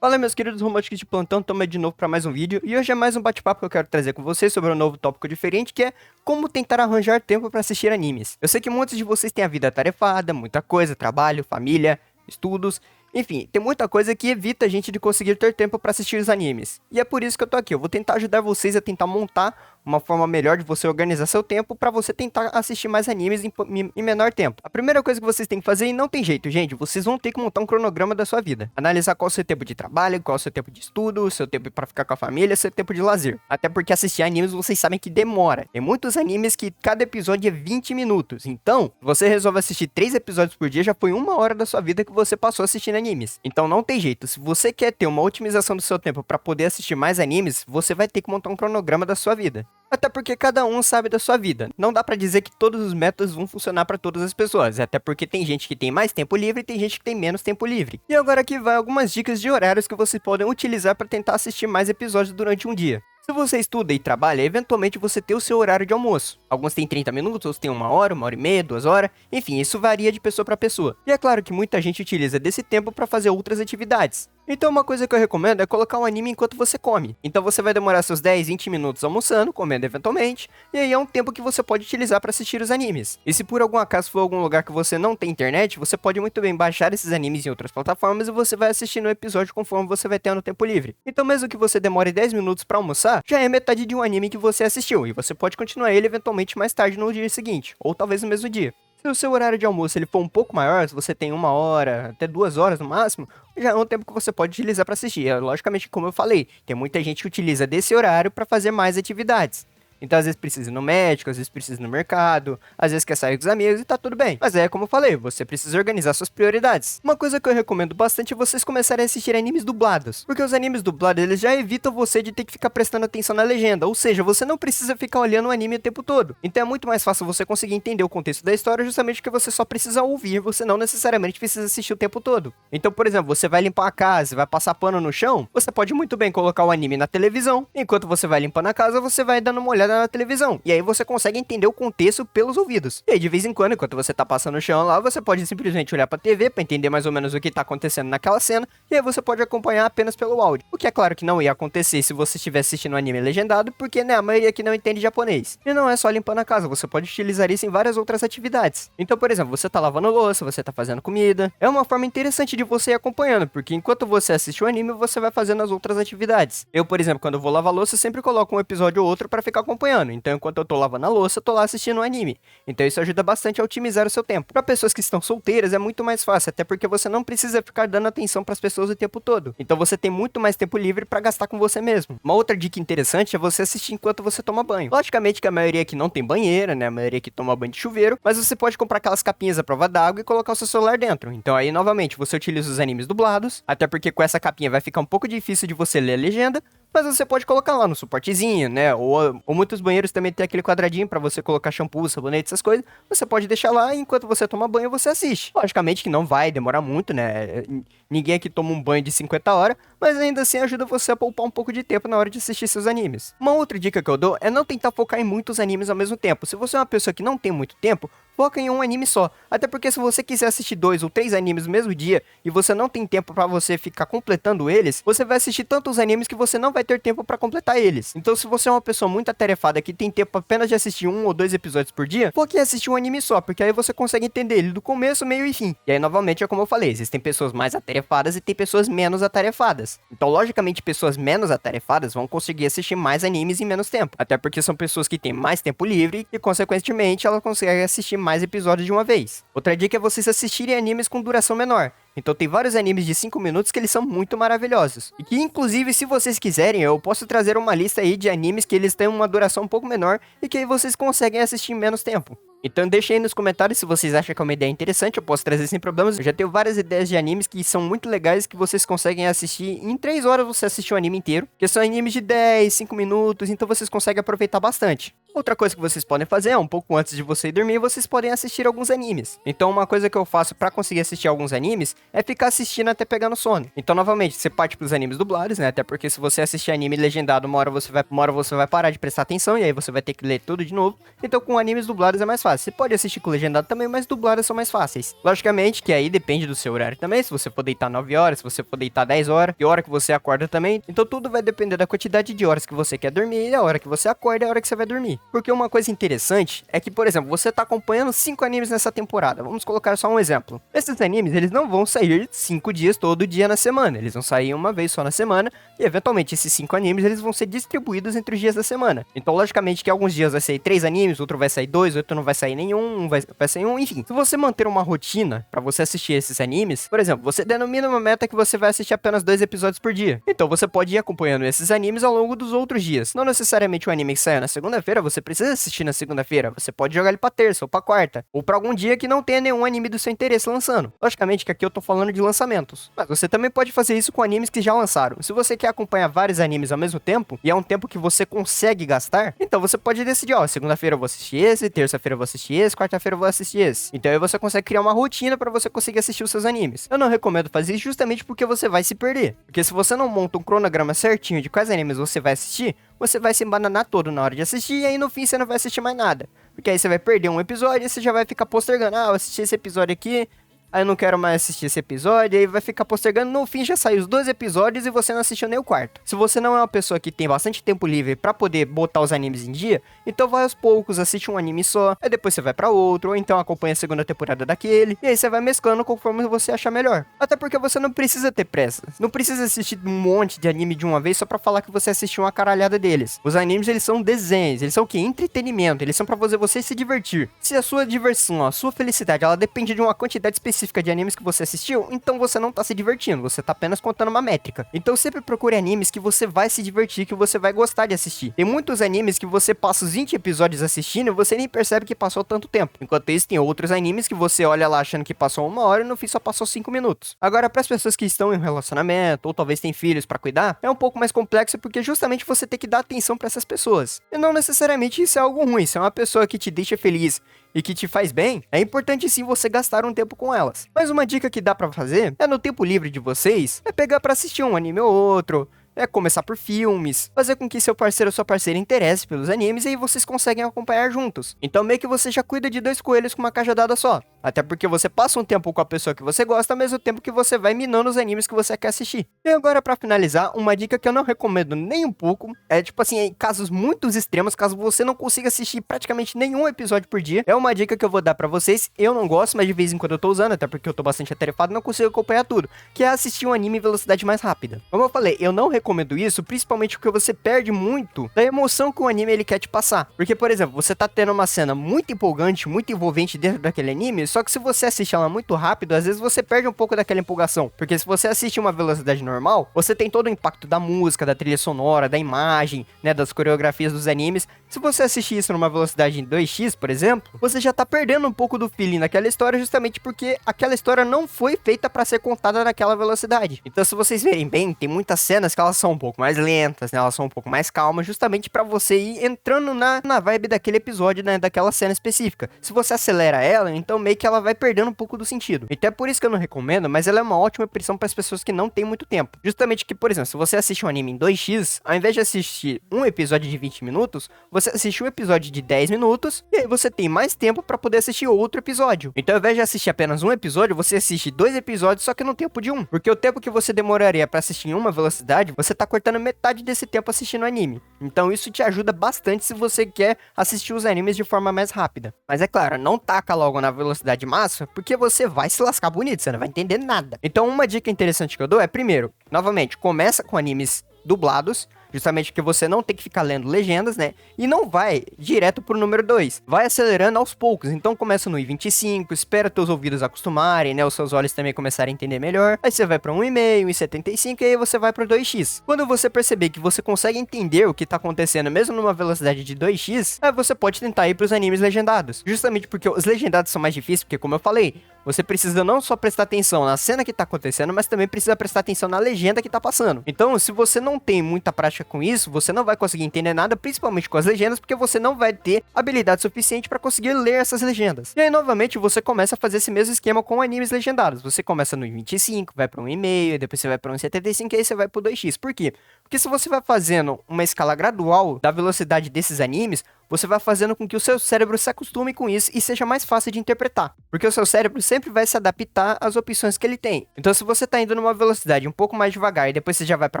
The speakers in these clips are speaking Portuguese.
Fala, meus queridos românticos de plantão, estamos aí de novo para mais um vídeo. E hoje é mais um bate-papo que eu quero trazer com vocês sobre um novo tópico diferente, que é como tentar arranjar tempo para assistir animes. Eu sei que muitos de vocês têm a vida atarefada, muita coisa, trabalho, família, estudos, enfim, tem muita coisa que evita a gente de conseguir ter tempo para assistir os animes. E é por isso que eu tô aqui, eu vou tentar ajudar vocês a tentar montar uma forma melhor de você organizar seu tempo para você tentar assistir mais animes em menor tempo. A primeira coisa que vocês têm que fazer, e não tem jeito, gente, vocês vão ter que montar um cronograma da sua vida. Analisar qual é o seu tempo de trabalho, qual é o seu tempo de estudo, o seu tempo para ficar com a família, seu tempo de lazer. Até porque assistir animes vocês sabem que demora. Tem muitos animes que cada episódio é 20 minutos. Então, você resolve assistir 3 episódios por dia, já foi 1 hora da sua vida que você passou assistindo animes. Então não tem jeito. Se você quer ter uma otimização do seu tempo para poder assistir mais animes, você vai ter que montar um cronograma da sua vida. Até porque cada um sabe da sua vida. Não dá pra dizer que todos os métodos vão funcionar pra todas as pessoas. Até porque tem gente que tem mais tempo livre e tem gente que tem menos tempo livre. E agora aqui vai algumas dicas de horários que vocês podem utilizar pra tentar assistir mais episódios durante um dia. Se você estuda e trabalha, eventualmente você tem o seu horário de almoço. Alguns têm 30 minutos, outros têm 1 hora e meia, 2 horas. Enfim, isso varia de pessoa para pessoa. E é claro que muita gente utiliza desse tempo para fazer outras atividades. Então uma coisa que eu recomendo é colocar um anime enquanto você come. Então você vai demorar seus 10, 20 minutos almoçando, comendo eventualmente. E aí é um tempo que você pode utilizar para assistir os animes. E se por algum acaso for algum lugar que você não tem internet, você pode muito bem baixar esses animes em outras plataformas e você vai assistindo o episódio conforme você vai tendo tempo livre. Então mesmo que você demore 10 minutos para almoçar, já é metade de um anime que você assistiu. E você pode continuar ele eventualmente mais tarde no dia seguinte, ou talvez no mesmo dia. Se o seu horário de almoço ele for um pouco maior, se você tem 1 hora, até 2 horas no máximo, já é um tempo que você pode utilizar para assistir. Logicamente, como eu falei, tem muita gente que utiliza desse horário para fazer mais atividades. Então, às vezes precisa ir no médico, às vezes precisa ir no mercado, às vezes quer sair com os amigos e tá tudo bem. Mas como eu falei, você precisa organizar suas prioridades. Uma coisa que eu recomendo bastante é vocês começarem a assistir animes dublados. Porque os animes dublados, eles já evitam você de ter que ficar prestando atenção na legenda. Ou seja, você não precisa ficar olhando o anime o tempo todo. Então é muito mais fácil você conseguir entender o contexto da história justamente porque você só precisa ouvir, você não necessariamente precisa assistir o tempo todo. Então, por exemplo, você vai limpar a casa, vai passar pano no chão, você pode muito bem colocar o anime na televisão. Enquanto você vai limpando a casa, você vai dando uma olhada na televisão. E aí você consegue entender o contexto pelos ouvidos. E aí, de vez em quando, enquanto você tá passando no chão lá, você pode simplesmente olhar pra TV pra entender mais ou menos o que tá acontecendo naquela cena. E aí você pode acompanhar apenas pelo áudio. O que é claro que não ia acontecer se você estivesse assistindo um anime legendado, porque, né, a maioria aqui não entende japonês. E não é só limpando a casa, você pode utilizar isso em várias outras atividades. Então, por exemplo, você tá lavando louça, você tá fazendo comida. É uma forma interessante de você ir acompanhando, porque enquanto você assiste o anime, você vai fazendo as outras atividades. Eu, por exemplo, quando eu vou lavar louça, eu sempre coloco um episódio ou outro pra ficar acompanhando. Então, enquanto eu tô lavando a louça, eu tô lá assistindo um anime. Então isso ajuda bastante a otimizar o seu tempo. Para pessoas que estão solteiras é muito mais fácil, até porque você não precisa ficar dando atenção para as pessoas o tempo todo. Então você tem muito mais tempo livre para gastar com você mesmo. Uma outra dica interessante é você assistir enquanto você toma banho. Logicamente que a maioria aqui não tem banheira, né? A maioria aqui toma banho de chuveiro, mas você pode comprar aquelas capinhas à prova d'água e colocar o seu celular dentro. Então aí novamente você utiliza os animes dublados, até porque com essa capinha vai ficar um pouco difícil de você ler a legenda. Mas você pode colocar lá no suportezinho, né? Ou muitos banheiros também tem aquele quadradinho pra você colocar shampoo, sabonete, essas coisas. Você pode deixar lá e enquanto você toma banho, você assiste. Logicamente que não vai demorar muito, né? Ninguém aqui toma um banho de 50 horas, mas ainda assim ajuda você a poupar um pouco de tempo na hora de assistir seus animes. Uma outra dica que eu dou é não tentar focar em muitos animes ao mesmo tempo. Se você é uma pessoa que não tem muito tempo, foca em um anime só. Até porque se você quiser assistir 2 ou 3 animes no mesmo dia e você não tem tempo pra você ficar completando eles, você vai assistir tantos animes que você não vai ter tempo pra completar eles. Então se você é uma pessoa muito atarefada que tem tempo apenas de assistir 1 ou 2 episódios por dia, foque em assistir um anime só, porque aí você consegue entender ele do começo, meio e fim. E aí novamente é como eu falei, existem pessoas mais atarefadas e tem pessoas menos atarefadas. Então logicamente pessoas menos atarefadas vão conseguir assistir mais animes em menos tempo. Até porque são pessoas que têm mais tempo livre e consequentemente elas conseguem assistir mais episódios de uma vez. Outra dica é vocês assistirem animes com duração menor. Então tem vários animes de 5 minutos que eles são muito maravilhosos. E que inclusive se vocês quiserem eu posso trazer uma lista aí de animes que eles têm uma duração um pouco menor e que aí vocês conseguem assistir em menos tempo. Então deixa aí nos comentários se vocês acham que é uma ideia interessante, eu posso trazer sem problemas. Eu já tenho várias ideias de animes que são muito legais, que vocês conseguem assistir em 3 horas você assiste o anime inteiro. Que são animes de 10, 5 minutos, então vocês conseguem aproveitar bastante. Outra coisa que vocês podem fazer é, um pouco antes de você ir dormir, vocês podem assistir alguns animes. Então, uma coisa que eu faço pra conseguir assistir alguns animes é ficar assistindo até pegar no sono. Então, novamente, você parte pros animes dublados, né? Até porque se você assistir anime legendado, uma hora você vai parar de prestar atenção e aí você vai ter que ler tudo de novo. Então, com animes dublados é mais fácil. Você pode assistir com legendado também, mas dublados são mais fáceis. Logicamente que aí depende do seu horário também, se você for deitar 9 horas, se você for deitar 10 horas, e a hora que você acorda também. Então, tudo vai depender da quantidade de horas que você quer dormir e a hora que você acorda e a hora que você vai dormir. Porque uma coisa interessante é que, por exemplo, você tá acompanhando 5 animes nessa temporada. Vamos colocar só um exemplo. Esses animes, eles não vão sair 5 dias todo dia na semana. Eles vão sair uma vez só na semana e, eventualmente, esses 5 animes, eles vão ser distribuídos entre os dias da semana. Então, logicamente, que alguns dias vai sair 3 animes, outro vai sair 2, outro não vai sair nenhum, vai sair um, enfim. Se você manter uma rotina pra você assistir esses animes, por exemplo, você denomina uma meta que você vai assistir apenas 2 episódios por dia. Então, você pode ir acompanhando esses animes ao longo dos outros dias. Não necessariamente o anime que saiu na segunda-feira, você precisa assistir na segunda-feira, você pode jogar ele pra terça ou pra quarta, ou pra algum dia que não tenha nenhum anime do seu interesse lançando. Logicamente que aqui eu tô falando de lançamentos, mas você também pode fazer isso com animes que já lançaram. Se você quer acompanhar vários animes ao mesmo tempo, e é um tempo que você consegue gastar, então você pode decidir, ó, segunda-feira eu vou assistir esse, terça-feira eu vou assistir esse, quarta-feira eu vou assistir esse. Então aí você consegue criar uma rotina pra você conseguir assistir os seus animes. Eu não recomendo fazer isso justamente porque você vai se perder. Porque se você não monta um cronograma certinho de quais animes você vai assistir, você vai se embananar todo na hora de assistir e aí no fim você não vai assistir mais nada. Porque aí você vai perder um episódio e você já vai ficar postergando. Ah, eu assisti esse episódio aqui, aí eu não quero mais assistir esse episódio, aí vai ficar postergando. No fim já saiu os 2 episódios e você não assistiu nem o quarto. Se você não é uma pessoa que tem bastante tempo livre pra poder botar os animes em dia, então vai aos poucos, assiste um anime só, aí depois você vai pra outro, ou então acompanha a segunda temporada daquele, e aí você vai mesclando conforme você achar melhor. Até porque você não precisa ter pressa. Não precisa assistir um monte de anime de uma vez só pra falar que você assistiu uma caralhada deles. Os animes, eles são desenhos, eles são o quê? Entretenimento, eles são pra fazer você se divertir. Se a sua diversão, a sua felicidade, ela depende de uma quantidade específica de animes que você assistiu, então você não tá se divertindo, você tá apenas contando uma métrica. Então sempre procure animes que você vai se divertir, que você vai gostar de assistir. Tem muitos animes que você passa os 20 episódios assistindo e você nem percebe que passou tanto tempo. Enquanto isso, tem outros animes que você olha lá achando que passou 1 hora e no fim só passou 5 minutos. Agora, para as pessoas que estão em um relacionamento, ou talvez têm filhos pra cuidar, é um pouco mais complexo porque justamente você tem que dar atenção pra essas pessoas. E não necessariamente isso é algo ruim, se é uma pessoa que te deixa feliz e que te faz bem, é importante sim você gastar um tempo com elas. Mas uma dica que dá pra fazer é, no tempo livre de vocês, é pegar pra assistir um anime ou outro, é começar por filmes, fazer com que seu parceiro ou sua parceira interesse pelos animes e aí vocês conseguem acompanhar juntos. Então meio que você já cuida de 2 coelhos com uma cajadada só. Até porque você passa um tempo com a pessoa que você gosta, ao mesmo tempo que você vai minando os animes que você quer assistir. E agora, pra finalizar, uma dica que eu não recomendo nem um pouco, é tipo assim, em casos muito extremos, caso você não consiga assistir praticamente nenhum episódio por dia, é uma dica que eu vou dar pra vocês. Eu não gosto, mas de vez em quando eu tô usando, até porque eu tô bastante atarefado e não consigo acompanhar tudo, que é assistir um anime em velocidade mais rápida. Como eu falei, eu não recomendo isso, principalmente porque você perde muito da emoção que o anime ele quer te passar. Porque, por exemplo, você tá tendo uma cena muito empolgante, muito envolvente dentro daquele anime, só que se você assiste ela muito rápido, às vezes você perde um pouco daquela empolgação. Porque se você assiste uma velocidade normal, você tem todo o impacto da música, da trilha sonora, da imagem, né, das coreografias dos animes. Se você assistir isso numa velocidade em 2x, por exemplo, você já tá perdendo um pouco do feeling daquela história, justamente porque aquela história não foi feita pra ser contada naquela velocidade. Então, se vocês verem bem, tem muitas cenas que elas são um pouco mais lentas, né, elas são um pouco mais calmas, justamente pra você ir entrando na vibe daquele episódio, né, daquela cena específica. Se você acelera ela, então meio que ela vai perdendo um pouco do sentido. Então é por isso que eu não recomendo, mas ela é uma ótima opção para as pessoas que não têm muito tempo. Justamente que, por exemplo, se você assiste um anime em 2x, ao invés de assistir um episódio de 20 minutos, você assiste um episódio de 10 minutos, e aí você tem mais tempo para poder assistir outro episódio. Então ao invés de assistir apenas um episódio, você assiste 2 episódios, só que no tempo de um. Porque o tempo que você demoraria para assistir em uma velocidade, você tá cortando metade desse tempo assistindo anime. Então isso te ajuda bastante se você quer assistir os animes de forma mais rápida. Mas é claro, não taca logo na velocidade máxima, porque você vai se lascar bonito, você não vai entender nada. Então uma dica interessante que eu dou é, primeiro, novamente, começa com animes dublados, justamente porque você não tem que ficar lendo legendas, né? E não vai direto pro número 2. Vai acelerando aos poucos. Então começa no I25, espera teus ouvidos acostumarem, né? Os seus olhos também começarem a entender melhor. Aí você vai pra 1,5, 1,75 e aí você vai pro 2x. Quando você perceber que você consegue entender o que tá acontecendo mesmo numa velocidade de 2x, aí você pode tentar ir pros animes legendados. Justamente porque os legendados são mais difíceis, porque como eu falei, você precisa não só prestar atenção na cena que tá acontecendo, mas também precisa prestar atenção na legenda que tá passando. Então, se você não tem muita prática baixa com isso, você não vai conseguir entender nada, principalmente com as legendas, porque você não vai ter habilidade suficiente para conseguir ler essas legendas. E aí, novamente, você começa a fazer esse mesmo esquema com animes legendados. Você começa no 25, vai para 1,5, depois você vai para 1,75 e aí você vai pro 2x. Por quê? Porque se você vai fazendo uma escala gradual da velocidade desses animes, você vai fazendo com que o seu cérebro se acostume com isso e seja mais fácil de interpretar. Porque o seu cérebro sempre vai se adaptar às opções que ele tem. Então, se você tá indo numa velocidade um pouco mais devagar e depois você já vai para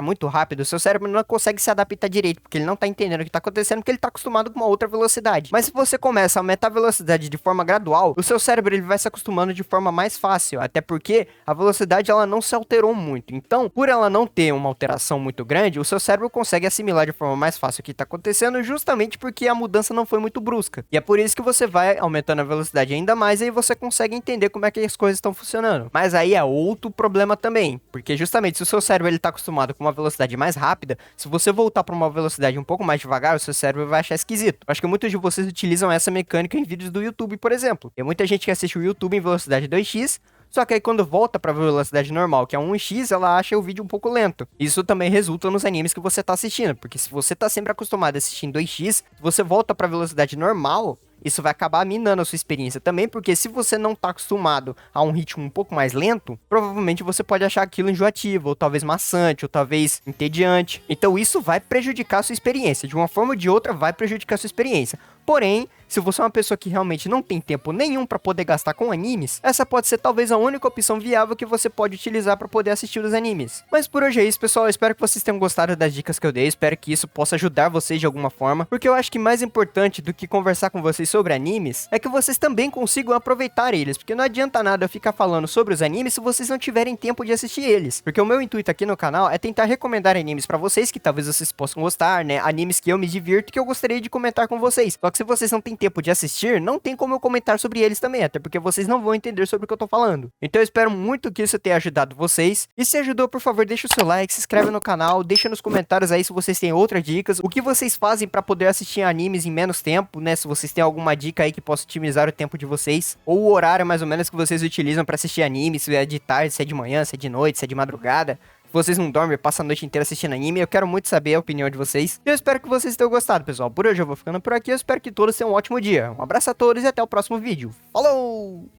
muito rápido, o seu cérebro não consegue se adaptar direito, porque ele não tá entendendo o que tá acontecendo, porque ele tá acostumado com uma outra velocidade. Mas se você começa a aumentar a velocidade de forma gradual, o seu cérebro ele vai se acostumando de forma mais fácil, até porque a velocidade ela não se alterou muito. Então, por ela não ter uma alteração muito grande, o seu cérebro consegue assimilar de forma mais fácil o que tá acontecendo, justamente porque a mudança não foi muito brusca. E é por isso que você vai aumentando a velocidade ainda mais e aí você consegue entender como é que as coisas estão funcionando. Mas aí é outro problema também, porque justamente se o seu cérebro ele tá acostumado com uma velocidade mais rápida, se você voltar para uma velocidade um pouco mais devagar, o seu cérebro vai achar esquisito. Acho que muitos de vocês utilizam essa mecânica em vídeos do YouTube, por exemplo. Tem muita gente que assiste o YouTube em velocidade 2x, só que aí quando volta pra velocidade normal, que é 1x, ela acha o vídeo um pouco lento. Isso também resulta nos animes que você tá assistindo, porque se você tá sempre acostumado a assistir em 2x, você volta pra velocidade normal, isso vai acabar minando a sua experiência também, porque se você não tá acostumado a um ritmo um pouco mais lento, provavelmente você pode achar aquilo enjoativo, ou talvez maçante, ou talvez entediante. Então isso vai prejudicar a sua experiência, de uma forma ou de outra vai prejudicar a sua experiência. Porém, se você é uma pessoa que realmente não tem tempo nenhum para poder gastar com animes, essa pode ser talvez a única opção viável que você pode utilizar para poder assistir os animes. Mas por hoje é isso, pessoal. Eu espero que vocês tenham gostado das dicas que eu dei. Espero que isso possa ajudar vocês de alguma forma, porque eu acho que mais importante do que conversar com vocês sobre animes é que vocês também consigam aproveitar eles, porque não adianta nada eu ficar falando sobre os animes se vocês não tiverem tempo de assistir eles. Porque o meu intuito aqui no canal é tentar recomendar animes para vocês que talvez vocês possam gostar, né? Animes que eu me divirto e que eu gostaria de comentar com vocês. Só que se vocês não têm tempo de assistir, não tem como eu comentar sobre eles também, até porque vocês não vão entender sobre o que eu tô falando. Então eu espero muito que isso tenha ajudado vocês. E se ajudou, por favor, deixa o seu like, se inscreve no canal, deixa nos comentários aí se vocês têm outras dicas, o que vocês fazem pra poder assistir animes em menos tempo, né? Se vocês têm alguma dica aí que possa otimizar o tempo de vocês, ou o horário mais ou menos que vocês utilizam pra assistir anime, se é de tarde, se é de manhã, se é de noite, se é de madrugada. Vocês não dormem, passam a noite inteira assistindo anime, eu quero muito saber a opinião de vocês. E eu espero que vocês tenham gostado, pessoal. Por hoje eu vou ficando por aqui, eu espero que todos tenham um ótimo dia. Um abraço a todos e até o próximo vídeo. Falou!